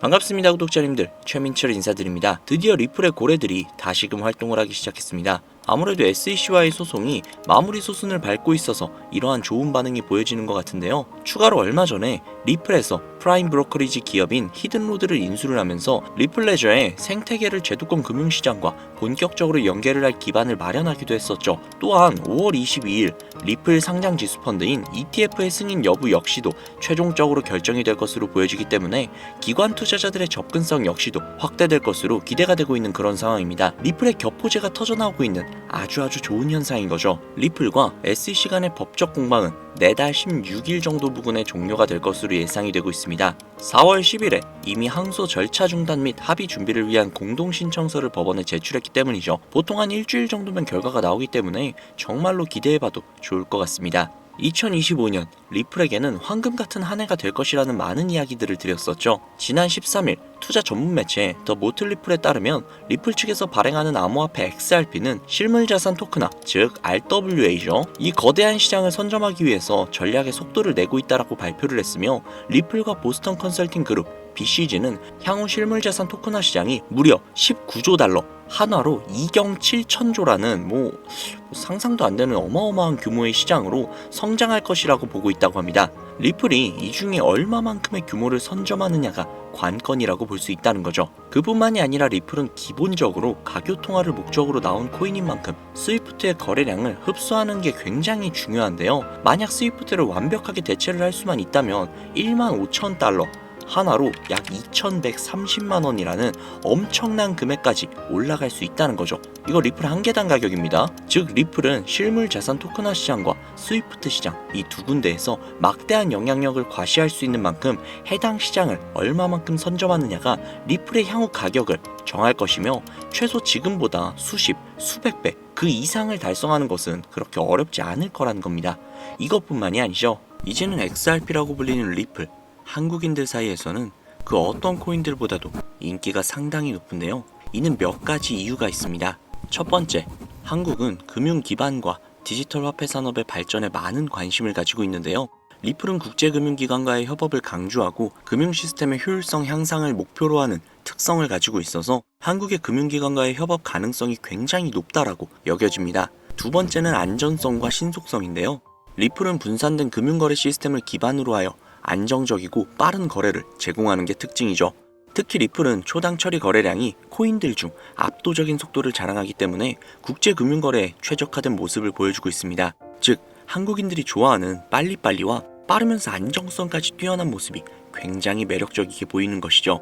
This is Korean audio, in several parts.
반갑습니다 구독자님들, 최민철 인사드립니다. 드디어 리플의 고래들이 다시금 활동을 하기 시작했습니다. 아무래도 SEC와의 소송이 마무리 수순을 밟고 있어서 이러한 좋은 반응이 보여지는 것 같은데요. 추가로 얼마 전에 리플에서 프라임 브로커리지 기업인 히든로드를 인수를 하면서 리플레저의 생태계를 제도권 금융시장과 본격적으로 연계를 할 기반을 마련하기도 했었죠. 또한 5월 22일 리플 상장 지수 펀드인 ETF의 승인 여부 역시도 최종적으로 결정이 될 것으로 보여지기 때문에 기관 투자자들의 접근성 역시도 확대될 것으로 기대가 되고 있는 그런 상황입니다. 리플의 겹포제가 터져나오고 있는 아주 좋은 현상인 거죠. 리플과 SEC 간의 법적 공방은 내달 16일 정도 부근에 종료가 될 것으로 예상이 되고 있습니다. 4월 10일에 이미 항소 절차 중단 및 합의 준비를 위한 공동 신청서를 법원에 제출했기 때문이죠. 보통 한 일주일 정도면 결과가 나오기 때문에 정말로 기대해봐도 좋을 것 같습니다. 2025년 리플에게는 황금 같은 한 해가 될 것이라는 많은 이야기들을 드렸었죠. 지난 13일 투자 전문 매체 더 모틀리플에 따르면 리플 측에서 발행하는 암호화폐 XRP는 실물자산 토큰화, 즉 RWA죠. 이 거대한 시장을 선점하기 위해서 전략의 속도를 내고 있다라고 발표를 했으며, 리플과 보스턴 컨설팅 그룹 BCG는 향후 실물자산 토큰화 시장이 무려 19조 달러, 한화로 2경 7천조라는 상상도 안 되는 어마어마한 규모의 시장으로 성장할 것이라고 보고 있다고 합니다. 리플이 이 중에 얼마만큼의 규모를 선점하느냐가 관건이라고 볼 수 있다는 거죠. 그뿐만이 아니라 리플은 기본적으로 가교 통화를 목적으로 나온 코인인 만큼 스위프트의 거래량을 흡수하는 게 굉장히 중요한데요. 만약 스위프트를 완벽하게 대체를 할 수만 있다면 15,000달러, 하나로 약 2,130만원이라는 엄청난 금액까지 올라갈 수 있다는 거죠. 이거 리플 한 계단 가격입니다. 즉 리플은 실물 자산 토큰화 시장과 스위프트 시장 이 두 군데에서 막대한 영향력을 과시할 수 있는 만큼 해당 시장을 얼마만큼 선점하느냐가 리플의 향후 가격을 정할 것이며, 최소 지금보다 수십, 수백 배 그 이상을 달성하는 것은 그렇게 어렵지 않을 거라는 겁니다. 이것뿐만이 아니죠. 이제는 XRP라고 불리는 리플, 한국인들 사이에서는 그 어떤 코인들보다도 인기가 상당히 높은데요. 이는 몇 가지 이유가 있습니다. 첫 번째, 한국은 금융 기반과 디지털 화폐 산업의 발전에 많은 관심을 가지고 있는데요. 리플은 국제금융기관과의 협업을 강조하고 금융 시스템의 효율성 향상을 목표로 하는 특성을 가지고 있어서 한국의 금융기관과의 협업 가능성이 굉장히 높다라고 여겨집니다. 두 번째는 안전성과 신속성인데요. 리플은 분산된 금융거래 시스템을 기반으로 하여 안정적이고 빠른 거래를 제공하는 게 특징이죠. 특히 리플은 초당 처리 거래량이 코인들 중 압도적인 속도를 자랑하기 때문에 국제금융거래에 최적화된 모습을 보여주고 있습니다. 즉 한국인들이 좋아하는 빨리빨리와 빠르면서 안정성까지 뛰어난 모습이 굉장히 매력적이게 보이는 것이죠.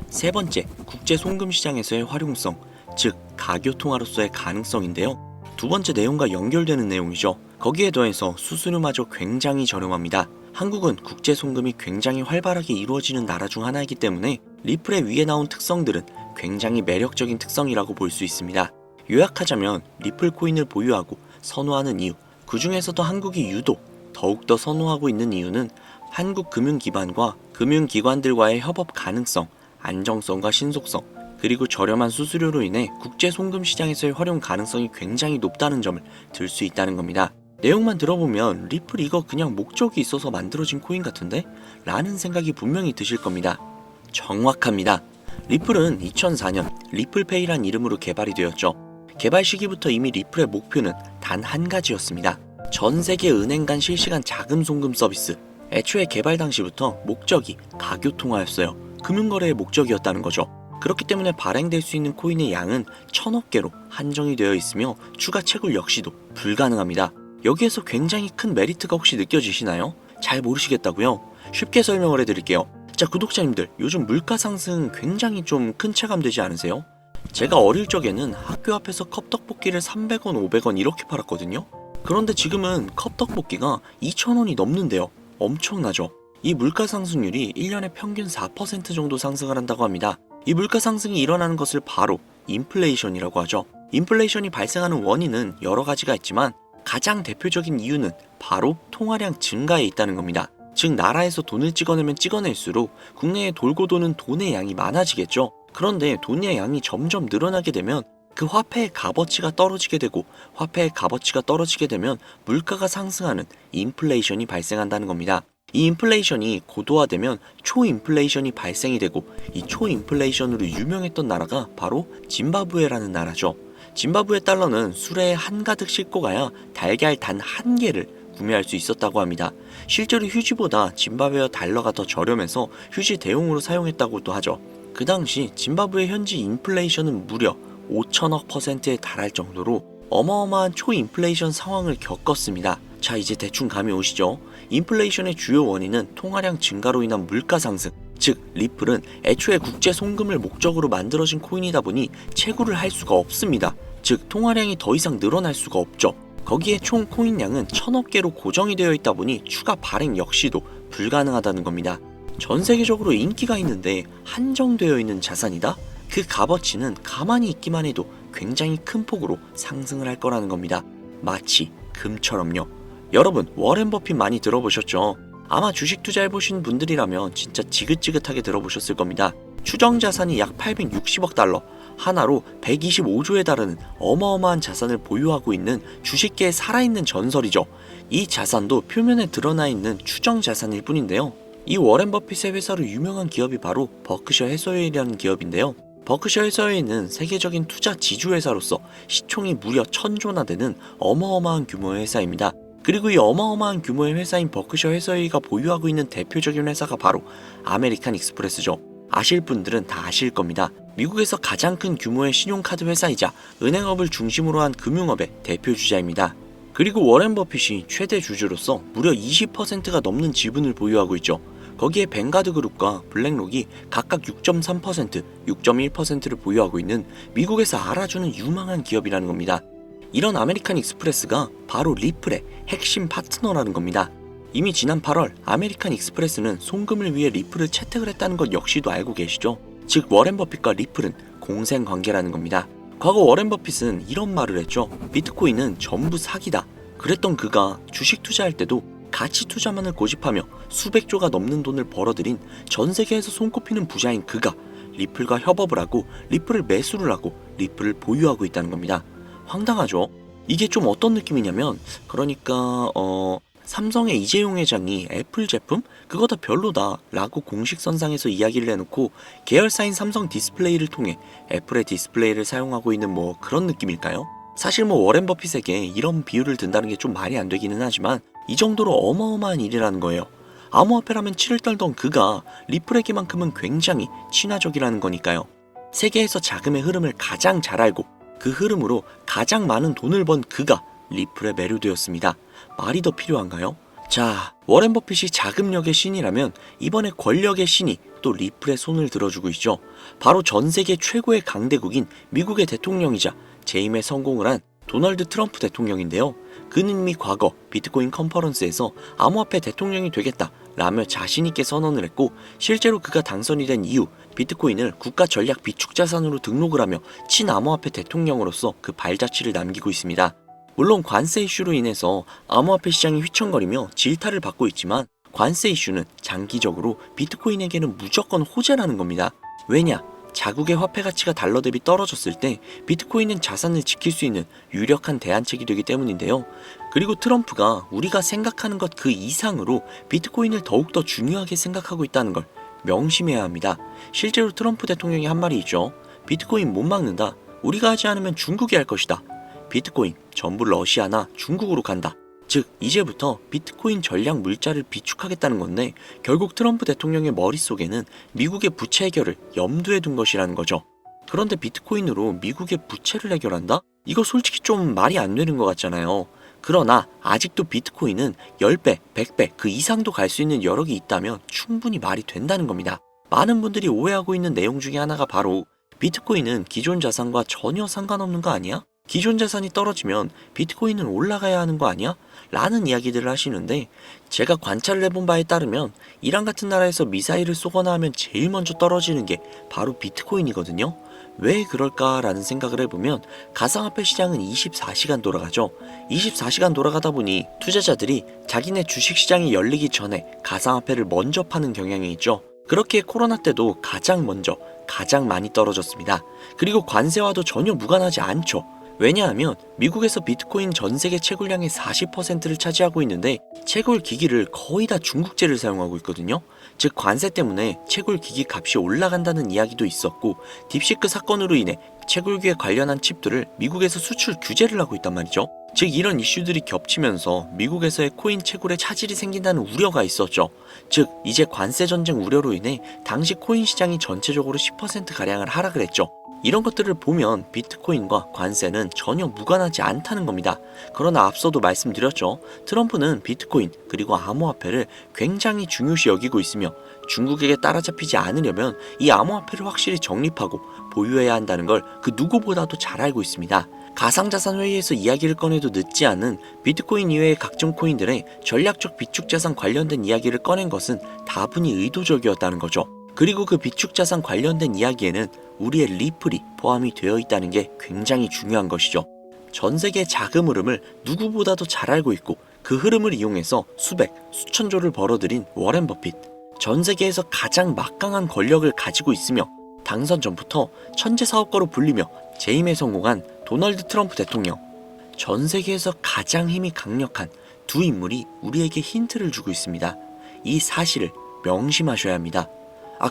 세 번째, 국제 송금 시장에서의 활용성, 즉 가교통화로서의 가능성인데요. 두 번째 내용과 연결되는 내용이죠. 거기에 더해서 수수료마저 굉장히 저렴합니다. 한국은 국제 송금이 굉장히 활발하게 이루어지는 나라 중 하나이기 때문에 리플의 위에 나온 특성들은 굉장히 매력적인 특성이라고 볼 수 있습니다. 요약하자면 리플 코인을 보유하고 선호하는 이유, 그 중에서도 한국이 유독 더욱더 선호하고 있는 이유는 한국 금융기관과 금융기관들과의 협업 가능성, 안정성과 신속성, 그리고 저렴한 수수료로 인해 국제 송금 시장에서의 활용 가능성이 굉장히 높다는 점을 들 수 있다는 겁니다. 내용만 들어보면 리플 이거 그냥 목적이 있어서 만들어진 코인 같은데? 라는 생각이 분명히 드실 겁니다. 정확합니다. 리플은 2004년 리플페이란 이름으로 개발이 되었죠. 개발 시기부터 이미 리플의 목표는 단 한 가지였습니다. 전 세계 은행 간 실시간 자금 송금 서비스. 애초에 개발 당시부터 목적이 가교통화였어요. 금융거래의 목적이었다는 거죠. 그렇기 때문에 발행될 수 있는 코인의 양은 1000억 개로 한정이 되어 있으며 추가 채굴 역시도 불가능합니다. 여기에서 굉장히 큰 메리트가 혹시 느껴지시나요? 잘 모르시겠다고요? 쉽게 설명을 해드릴게요. 자, 구독자님들, 요즘 물가 상승 굉장히 좀 큰 체감 되지 않으세요? 제가 어릴 적에는 학교 앞에서 컵떡볶이를 300원, 500원 이렇게 팔았거든요. 그런데 지금은 컵떡볶이가 2,000원이 넘는데요. 엄청나죠? 이 물가 상승률이 1년에 평균 4% 정도 상승을 한다고 합니다. 이 물가 상승이 일어나는 것을 바로 인플레이션이라고 하죠. 인플레이션이 발생하는 원인은 여러 가지가 있지만 가장 대표적인 이유는 바로 통화량 증가에 있다는 겁니다. 즉 나라에서 돈을 찍어내면 찍어낼수록 국내에 돌고 도는 돈의 양이 많아지겠죠. 그런데 돈의 양이 점점 늘어나게 되면 그 화폐의 값어치가 떨어지게 되고, 화폐의 값어치가 떨어지게 되면 물가가 상승하는 인플레이션이 발생한다는 겁니다. 이 인플레이션이 고도화되면 초인플레이션이 발생이 되고, 이 초인플레이션으로 유명했던 나라가 바로 짐바브웨라는 나라죠. 짐바브웨 달러는 수레에 한가득 싣고 가야 달걀 단 한 개를 구매할 수 있었다고 합니다. 실제로 휴지보다 짐바브웨 달러가 더 저렴해서 휴지 대용으로 사용했다고도 하죠. 그 당시 짐바브웨 현지 인플레이션은 무려 5천억 %에 달할 정도로 어마어마한 초인플레이션 상황을 겪었습니다. 자, 이제 대충 감이 오시죠? 인플레이션의 주요 원인은 통화량 증가로 인한 물가 상승, 즉 리플은 애초에 국제 송금을 목적으로 만들어진 코인이다 보니 채굴을 할 수가 없습니다. 즉 통화량이 더 이상 늘어날 수가 없죠. 거기에 총 코인량은 1000억 개로 고정이 되어 있다 보니 추가 발행 역시도 불가능하다는 겁니다. 전 세계적으로 인기가 있는데 한정되어 있는 자산이다? 그 값어치는 가만히 있기만 해도 굉장히 큰 폭으로 상승을 할 거라는 겁니다. 마치 금처럼요. 여러분, 워렌 버핏 많이 들어보셨죠? 아마 주식 투자해보신 분들이라면 진짜 지긋지긋하게 들어보셨을 겁니다. 추정 자산이 약 860억 달러, 하나로 125조에 달하는 어마어마한 자산을 보유하고 있는 주식계의 살아있는 전설이죠. 이 자산도 표면에 드러나 있는 추정 자산일 뿐인데요. 이 워렌 버핏의 회사로 유명한 기업이 바로 버크셔 해서웨이라는 기업인데요. 버크셔 해서웨이는 세계적인 투자 지주회사로서 시총이 무려 1000조나 되는 어마어마한 규모의 회사입니다. 그리고 이 어마어마한 규모의 회사인 버크셔 해서웨이가 보유하고 있는 대표적인 회사가 바로 아메리칸 익스프레스죠. 아실 분들은 다 아실 겁니다. 미국에서 가장 큰 규모의 신용카드 회사이자 은행업을 중심으로 한 금융업의 대표주자입니다. 그리고 워렌 버핏이 최대 주주로서 무려 20%가 넘는 지분을 보유하고 있죠. 거기에 뱅가드 그룹과 블랙록이 각각 6.3%, 6.1%를 보유하고 있는 미국에서 알아주는 유망한 기업이라는 겁니다. 이런 아메리칸 익스프레스가 바로 리플의 핵심 파트너라는 겁니다. 이미 지난 8월 아메리칸 익스프레스는 송금을 위해 리플을 채택을 했다는 것 역시도 알고 계시죠? 즉 워렌 버핏과 리플은 공생 관계라는 겁니다. 과거 워렌 버핏은 이런 말을 했죠. 비트코인은 전부 사기다. 그랬던 그가 주식 투자할 때도 가치 투자만을 고집하며 수백조가 넘는 돈을 벌어들인 전 세계에서 손꼽히는 부자인 그가 리플과 협업을 하고 리플을 매수를 하고 리플을 보유하고 있다는 겁니다. 황당하죠? 이게 좀 어떤 느낌이냐면, 그러니까 삼성의 이재용 회장이 애플 제품? 그거 다 별로다 라고 공식선상에서 이야기를 해놓고 계열사인 삼성 디스플레이를 통해 애플의 디스플레이를 사용하고 있는 뭐 그런 느낌일까요? 사실 뭐 워렌 버핏에게 이런 비유를 든다는 게 좀 말이 안 되기는 하지만 이 정도로 어마어마한 일이라는 거예요. 암호화폐라면 치를 떨던 그가 리플에게만큼은 굉장히 친화적이라는 거니까요. 세계에서 자금의 흐름을 가장 잘 알고 그 흐름으로 가장 많은 돈을 번 그가 리플에 매료되었습니다. 말이 더 필요한가요? 자, 워렌 버핏이 자금력의 신이라면 이번에 권력의 신이 또 리플에 손을 들어주고 있죠. 바로 전 세계 최고의 강대국인 미국의 대통령이자 재임에 성공을 한 도널드 트럼프 대통령인데요. 그는 이미 과거 비트코인 컨퍼런스에서 암호화폐 대통령이 되겠다 라며 자신있게 선언을 했고, 실제로 그가 당선이 된 이후 비트코인을 국가 전략 비축 자산으로 등록을 하며 친암호화폐 대통령으로서 그 발자취를 남기고 있습니다. 물론 관세 이슈로 인해서 암호화폐 시장이 휘청거리며 질타를 받고 있지만 관세 이슈는 장기적으로 비트코인에게는 무조건 호재라는 겁니다. 왜냐? 자국의 화폐 가치가 달러 대비 떨어졌을 때 비트코인은 자산을 지킬 수 있는 유력한 대안책이 되기 때문인데요. 그리고 트럼프가 우리가 생각하는 것 그 이상으로 비트코인을 더욱더 중요하게 생각하고 있다는 걸 명심해야 합니다. 실제로 트럼프 대통령이 한 말이 있죠. 비트코인 못 막는다. 우리가 하지 않으면 중국이 할 것이다. 비트코인 전부 러시아나 중국으로 간다. 즉 이제부터 비트코인 전략 물자를 비축하겠다는 건데, 결국 트럼프 대통령의 머릿속에는 미국의 부채 해결을 염두에 둔 것이라는 거죠. 그런데 비트코인으로 미국의 부채를 해결한다? 이거 솔직히 좀 말이 안 되는 것 같잖아요. 그러나 아직도 비트코인은 10배, 100배 그 이상도 갈 수 있는 여력이 있다면 충분히 말이 된다는 겁니다. 많은 분들이 오해하고 있는 내용 중에 하나가 바로 비트코인은 기존 자산과 전혀 상관없는 거 아니야? 기존 자산이 떨어지면 비트코인은 올라가야 하는 거 아니야? 라는 이야기들을 하시는데, 제가 관찰을 해본 바에 따르면 이란 같은 나라에서 미사일을 쏘거나 하면 제일 먼저 떨어지는 게 바로 비트코인이거든요. 왜 그럴까라는 생각을 해보면 가상화폐 시장은 24시간 돌아가죠. 24시간 돌아가다 보니 투자자들이 자기네 주식시장이 열리기 전에 가상화폐를 먼저 파는 경향이 있죠. 그렇게 코로나 때도 가장 먼저 가장 많이 떨어졌습니다. 그리고 관세와도 전혀 무관하지 않죠. 왜냐하면 미국에서 비트코인 전 세계 채굴량의 40%를 차지하고 있는데 채굴 기기를 거의 다 중국제를 사용하고 있거든요. 즉 관세 때문에 채굴 기기 값이 올라간다는 이야기도 있었고 딥시크 사건으로 인해 채굴기에 관련한 칩들을 미국에서 수출 규제를 하고 있단 말이죠. 즉 이런 이슈들이 겹치면서 미국에서의 코인 채굴에 차질이 생긴다는 우려가 있었죠. 즉 이제 관세 전쟁 우려로 인해 당시 코인 시장이 전체적으로 10%가량을 하락을 했죠. 이런 것들을 보면 비트코인과 관세는 전혀 무관하지 않다는 겁니다. 그러나 앞서도 말씀드렸죠. 트럼프는 비트코인 그리고 암호화폐를 굉장히 중요시 여기고 있으며 중국에게 따라잡히지 않으려면 이 암호화폐를 확실히 정립하고 보유해야 한다는 걸 그 누구보다도 잘 알고 있습니다. 가상자산 회의에서 이야기를 꺼내도 늦지 않은 비트코인 이외의 각종 코인들의 전략적 비축자산 관련된 이야기를 꺼낸 것은 다분히 의도적이었다는 거죠. 그리고 그 비축자산 관련된 이야기에는 우리의 리플이 포함이 되어 있다는 게 굉장히 중요한 것이죠. 전 세계의 자금 흐름을 누구보다도 잘 알고 있고 그 흐름을 이용해서 수백, 수천조를 벌어들인 워렌 버핏. 전 세계에서 가장 막강한 권력을 가지고 있으며 당선 전부터 천재 사업가로 불리며 재임에 성공한 도널드 트럼프 대통령. 전 세계에서 가장 힘이 강력한 두 인물이 우리에게 힌트를 주고 있습니다. 이 사실을 명심하셔야 합니다.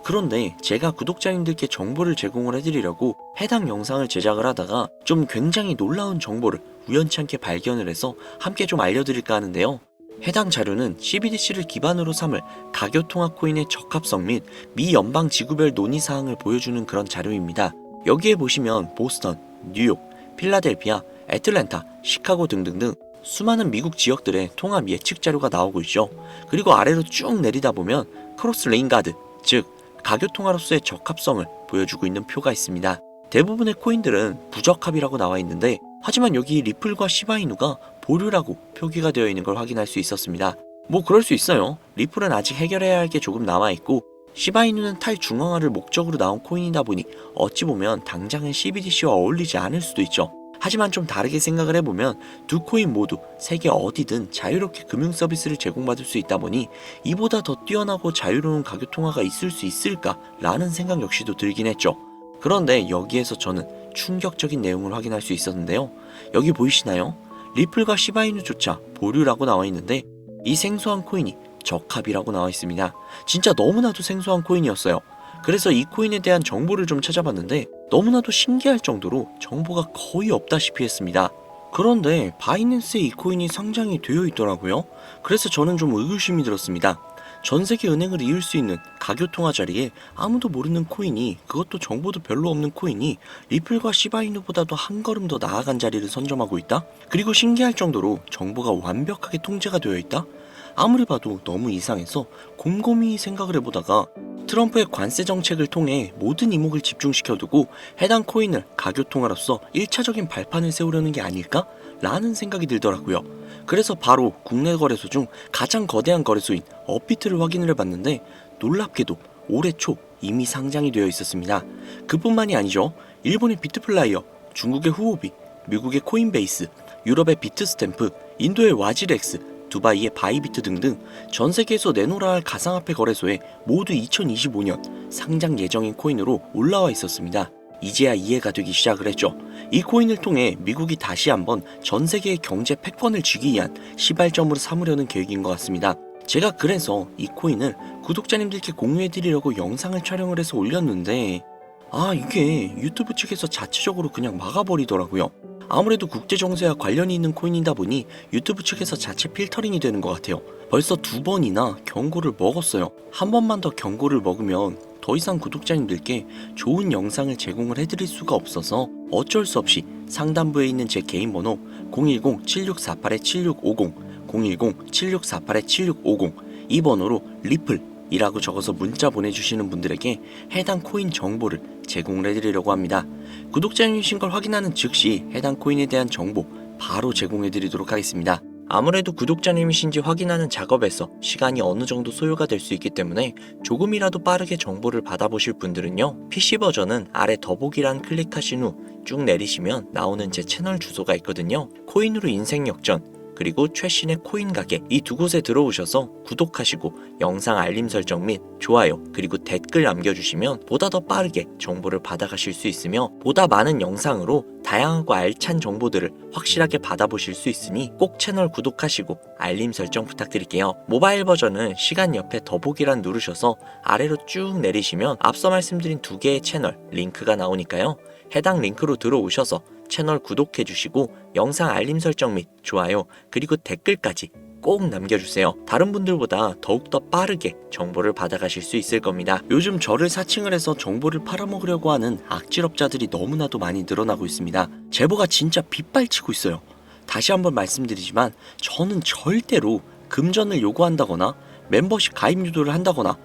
그런데 제가 구독자님들께 정보를 제공을 해드리려고 해당 영상을 제작을 하다가 좀 굉장히 놀라운 정보를 우연치 않게 발견을 해서 함께 좀 알려드릴까 하는데요. 해당 자료는 CBDC를 기반으로 삼을 가교통화 코인의 적합성 및 미 연방 지구별 논의사항을 보여주는 그런 자료입니다. 여기에 보시면 보스턴, 뉴욕, 필라델피아, 애틀랜타, 시카고 등등등 수많은 미국 지역들의 통합 예측 자료가 나오고 있죠. 그리고 아래로 쭉 내리다 보면 크로스 레인가드, 즉 가교통화로서의 적합성을 보여주고 있는 표가 있습니다. 대부분의 코인들은 부적합이라고 나와 있는데 하지만 여기 리플과 시바이누가 보류라고 표기가 되어 있는 걸 확인할 수 있었습니다. 뭐 그럴 수 있어요. 리플은 아직 해결해야 할 게 조금 남아있고 시바이누는 탈중앙화를 목적으로 나온 코인이다 보니 어찌 보면 당장은 CBDC와 어울리지 않을 수도 있죠. 하지만 좀 다르게 생각을 해보면 두 코인 모두 세계 어디든 자유롭게 금융 서비스를 제공받을 수 있다 보니 이보다 더 뛰어나고 자유로운 가교통화가 있을 수 있을까 라는 생각 역시도 들긴 했죠. 그런데 여기에서 저는 충격적인 내용을 확인할 수 있었는데요. 여기 보이시나요? 리플과 시바이누조차 보류라고 나와 있는데 이 생소한 코인이 적합이라고 나와 있습니다. 진짜 너무나도 생소한 코인이었어요. 그래서 이 코인에 대한 정보를 좀 찾아봤는데 너무나도 신기할 정도로 정보가 거의 없다시피 했습니다. 그런데 바이낸스에 이 코인이 상장이 되어 있더라고요. 그래서 저는 좀 의구심이 들었습니다. 전 세계 은행을 이을 수 있는 가교통화 자리에 아무도 모르는 코인이, 그것도 정보도 별로 없는 코인이 리플과 시바이누보다도 한 걸음 더 나아간 자리를 선점하고 있다? 그리고 신기할 정도로 정보가 완벽하게 통제가 되어 있다? 아무리 봐도 너무 이상해서 곰곰이 생각을 해보다가 트럼프의 관세 정책을 통해 모든 이목을 집중시켜두고 해당 코인을 가교통화로서 1차적인 발판을 세우려는 게 아닐까? 라는 생각이 들더라고요. 그래서 바로 국내 거래소 중 가장 거대한 거래소인 업비트를 확인을 해봤는데 놀랍게도 올해 초 이미 상장이 되어 있었습니다. 그뿐만이 아니죠. 일본의 비트플라이어, 중국의 후오비, 미국의 코인베이스, 유럽의 비트스탬프, 인도의 와지렉스, 두바이의 바이비트 등등 전 세계에서 내놓으라 할 가상화폐 거래소에 모두 2025년 상장 예정인 코인으로 올라와 있었습니다. 이제야 이해가 되기 시작을 했죠. 이 코인을 통해 미국이 다시 한번 전 세계의 경제 패권을 쥐기 위한 시발점으로 삼으려는 계획인 것 같습니다. 제가 그래서 이 코인을 구독자님들께 공유해드리려고 영상을 촬영을 해서 올렸는데 이게 유튜브 측에서 자체적으로 그냥 막아버리더라고요. 아무래도 국제정세와 관련이 있는 코인이다 보니 유튜브 측에서 자체 필터링이 되는 것 같아요. 벌써 2번이나 경고를 먹었어요. 한 번만 더 경고를 먹으면 더 이상 구독자님들께 좋은 영상을 제공을 해드릴 수가 없어서 어쩔 수 없이 상단부에 있는 제 개인 번호 010-7648-7650 010-7648-7650 이 번호로 리플이라고 적어서 문자 보내주시는 분들에게 해당 코인 정보를 제공을 해드리려고 합니다. 구독자님이신 걸 확인하는 즉시 해당 코인에 대한 정보 바로 제공해드리도록 하겠습니다. 아무래도 구독자님이신지 확인하는 작업에서 시간이 어느 정도 소요가 될 수 있기 때문에 조금이라도 빠르게 정보를 받아보실 분들은요, PC 버전은 아래 더보기란 클릭하신 후 쭉 내리시면 나오는 제 채널 주소가 있거든요. 코인으로 인생 역전, 그리고 최신의 코인 가게 이 두 곳에 들어오셔서 구독하시고 영상 알림 설정 및 좋아요 그리고 댓글 남겨주시면 보다 더 빠르게 정보를 받아가실 수 있으며 보다 많은 영상으로 다양하고 알찬 정보들을 확실하게 받아보실 수 있으니 꼭 채널 구독하시고 알림 설정 부탁드릴게요. 모바일 버전은 시간 옆에 더보기란 누르셔서 아래로 쭉 내리시면 앞서 말씀드린 두 개의 채널 링크가 나오니까요. 해당 링크로 들어오셔서 채널 구독해 주시고 영상 알림 설정 및 좋아요 그리고 댓글까지 꼭 남겨주세요. 다른 분들보다 더욱더 빠르게 정보를 받아가실 수 있을 겁니다. 요즘 저를 사칭을 해서 정보를 팔아먹으려고 하는 악질업자들이 너무나도 많이 늘어나고 있습니다. 제보가 진짜 빗발치고 있어요. 다시 한번 말씀드리지만 저는 절대로 금전을 요구한다거나 멤버십 가입 유도를 한다거나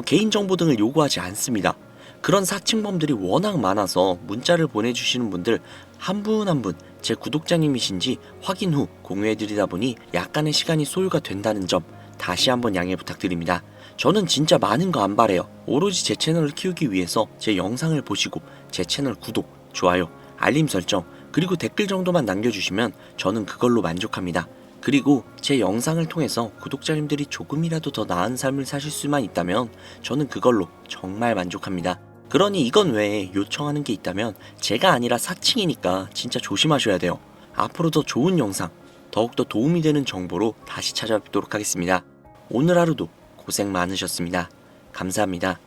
개인정보 등을 요구하지 않습니다. 그런 사칭범들이 워낙 많아서 문자를 보내주시는 분들 한 분 한 분 제 구독자님이신지 확인 후 공유해드리다 보니 약간의 시간이 소요가 된다는 점 다시 한번 양해 부탁드립니다. 저는 진짜 많은 거 안 바래요. 오로지 제 채널을 키우기 위해서 제 영상을 보시고 제 채널 구독, 좋아요, 알림 설정 그리고 댓글 정도만 남겨주시면 저는 그걸로 만족합니다. 그리고 제 영상을 통해서 구독자님들이 조금이라도 더 나은 삶을 사실 수만 있다면 저는 그걸로 정말 만족합니다. 그러니 이건 외에 요청하는 게 있다면 제가 아니라 사칭이니까 진짜 조심하셔야 돼요. 앞으로 더 좋은 영상, 더욱더 도움이 되는 정보로 다시 찾아뵙도록 하겠습니다. 오늘 하루도 고생 많으셨습니다. 감사합니다.